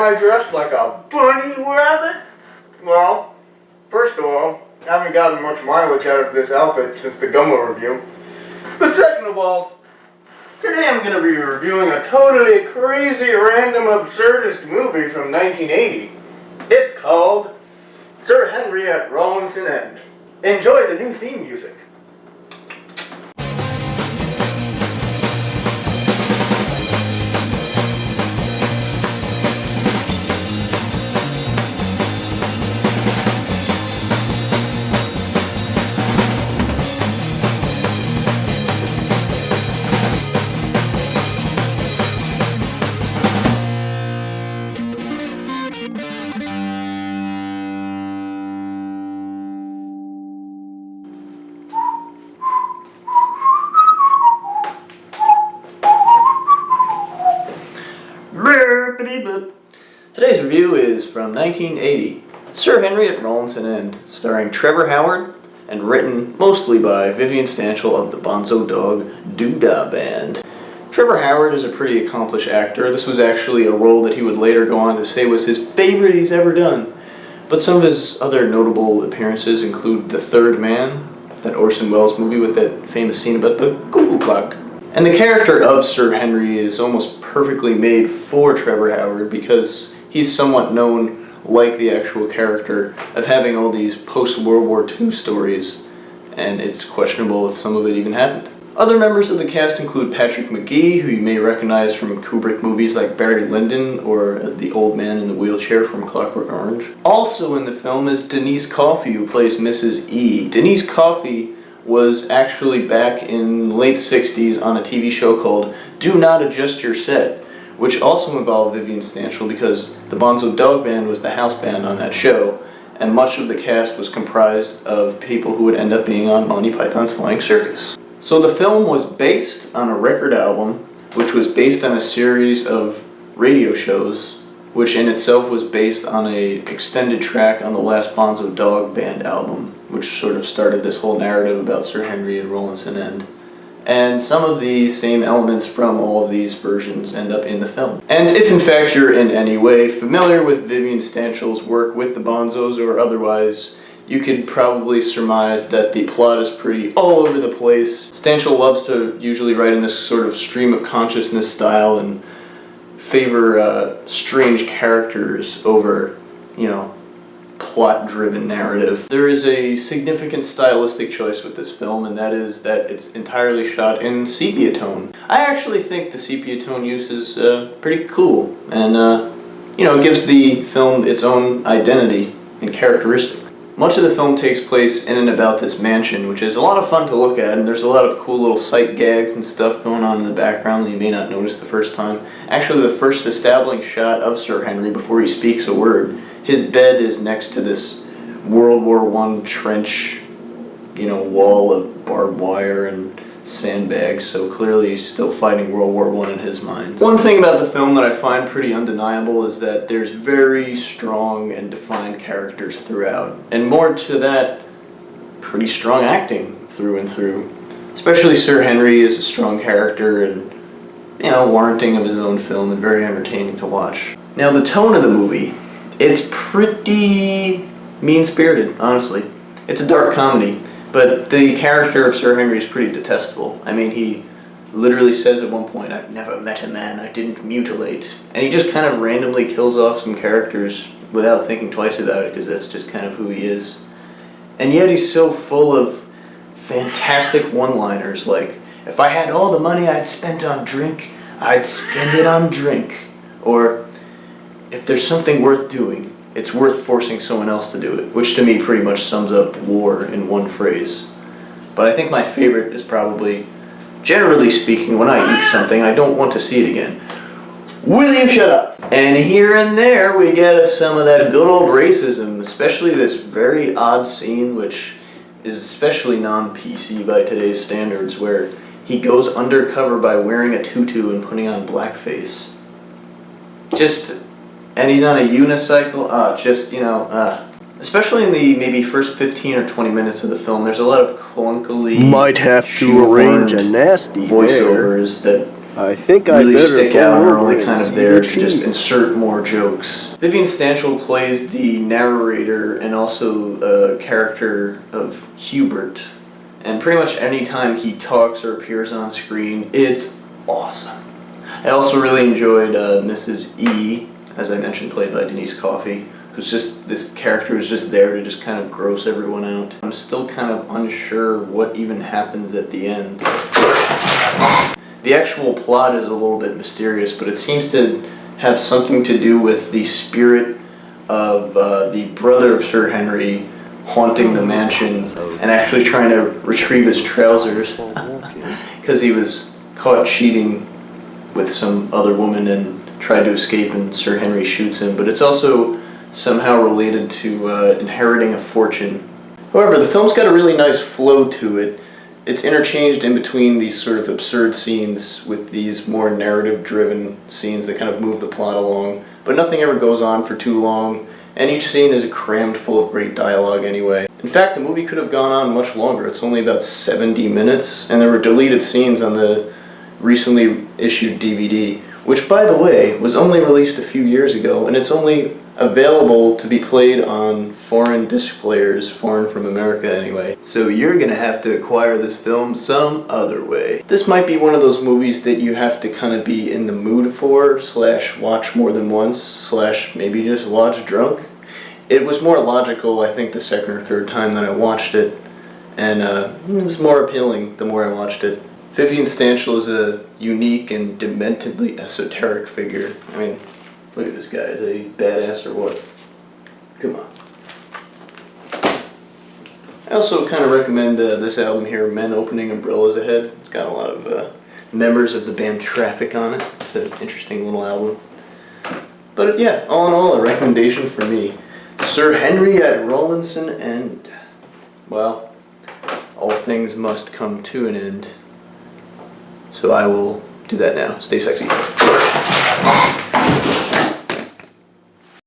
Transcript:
am I dressed like a bunny rabbit? Well, first of all, I haven't gotten much mileage out of this outfit since the Gummo review. But second of all, today I'm going to be reviewing a totally crazy, random, absurdist movie from 1980. It's called Sir Henry at Rawlinson End. Enjoy the new theme music. Today's review is from 1980, Sir Henry at Rawlinson End, starring Trevor Howard and written mostly by Vivian Stanshall of the Bonzo Dog Doodah Band. Trevor Howard is a pretty accomplished actor. This was actually a role that he would later go on to say was his favorite he's ever done. But some of his other notable appearances include The Third Man, that Orson Welles movie with that famous scene about the cuckoo clock. And the character of Sir Henry is almost perfectly made for Trevor Howard because he's somewhat known, like the actual character, of having all these post-World War II stories, and it's questionable if some of it even happened. Other members of the cast include Patrick McGee, who you may recognize from Kubrick movies like Barry Lyndon, or as the old man in the wheelchair from Clockwork Orange. Also in the film is Denise Coffey, who plays Mrs. E. Denise Coffey was actually back in the late 60s on a TV show called Do Not Adjust Your Set, which also involved Vivian Stanshall because the Bonzo Dog Band was the house band on that show, and much of the cast was comprised of people who would end up being on Monty Python's Flying Circus. So the film was based on a record album, which was based on a series of radio shows, which in itself was based on an extended track on the last Bonzo Dog Band album, which sort of started this whole narrative about Sir Henry at Rawlinson End. And some of the same elements from all of these versions end up in the film. And if in fact you're in any way familiar with Vivian Stanshall's work with the Bonzos or otherwise, you could probably surmise that the plot is pretty all over the place. Stanshall loves to usually write in this sort of stream of consciousness style and favor strange characters over, plot-driven narrative. There is a significant stylistic choice with this film, and that is that it's entirely shot in sepia tone. I actually think the sepia tone use is pretty cool, and it gives the film its own identity and characteristic. Much of the film takes place in and about this mansion, which is a lot of fun to look at, and there's a lot of cool little sight gags and stuff going on in the background that you may not notice the first time. Actually, the first establishing shot of Sir Henry before he speaks a word, his bed is next to this World War I trench, wall of barbed wire and sandbags, so clearly he's still fighting World War I in his mind. One thing about the film that I find pretty undeniable is that there's very strong and defined characters throughout, and more to that, pretty strong acting through and through. Especially Sir Henry is a strong character and, warranting of his own film and very entertaining to watch. Now the tone of the movie, it's pretty mean-spirited, honestly. It's a dark comedy. But the character of Sir Henry is pretty detestable. I mean, he literally says at one point, "I've never met a man I didn't mutilate." And he just kind of randomly kills off some characters without thinking twice about it, because that's just kind of who he is. And yet he's so full of fantastic one-liners like, "If I had all the money I'd spent on drink, I'd spend it on drink." Or, "If there's something worth doing, it's worth forcing someone else to do it," which to me pretty much sums up war in one phrase. But I think my favorite is probably, generally speaking, when I eat something, I don't want to see it again. Will you shut up? And here and there we get some of that good old racism, especially this very odd scene, which is especially non-PC by today's standards, where he goes undercover by wearing a tutu and putting on blackface. And he's on a unicycle, especially in the maybe first 15 or 20 minutes of the film, there's a lot of clunkily might have to arrange a nasty voiceovers that I think I really better stick go out or over only and kind see of there the to just chief. insert more jokes. Vivian Stanshall plays the narrator and also a character of Hubert. And pretty much any time he talks or appears on screen, it's awesome. I also really enjoyed Mrs. E, as I mentioned, played by Denise Coffey, who's just, this character is just there to just kind of gross everyone out. I'm still kind of unsure what even happens at the end. The actual plot is a little bit mysterious, but it seems to have something to do with the spirit of the brother of Sir Henry haunting the mansion and actually trying to retrieve his trousers because he was caught cheating with some other woman and tried to escape, and Sir Henry shoots him. But it's also somehow related to inheriting a fortune. However, the film's got a really nice flow to it. It's interchanged in between these sort of absurd scenes with these more narrative-driven scenes that kind of move the plot along, but nothing ever goes on for too long, and each scene is crammed full of great dialogue anyway. In fact, the movie could have gone on much longer. It's only about 70 minutes, and there were deleted scenes on the recently issued DVD, which, by the way, was only released a few years ago, and it's only available to be played on foreign disc players, foreign from America anyway. So you're gonna have to acquire this film some other way. This might be one of those movies that you have to kind of be in the mood for, / watch more than once, / maybe just watch drunk. It was more logical, I think, the second or third time that I watched it, and it was more appealing the more I watched it. Vivian Stanshall is a unique and dementedly esoteric figure. I mean, look at this guy. Is he badass or what? Come on. I also kind of recommend this album here, Men Opening Umbrellas Ahead. It's got a lot of members of the band Traffic on it. It's an interesting little album. But yeah, all in all, a recommendation for me. Sir Henry at Rawlinson End. Well, all things must come to an end. So I will do that now. Stay sexy.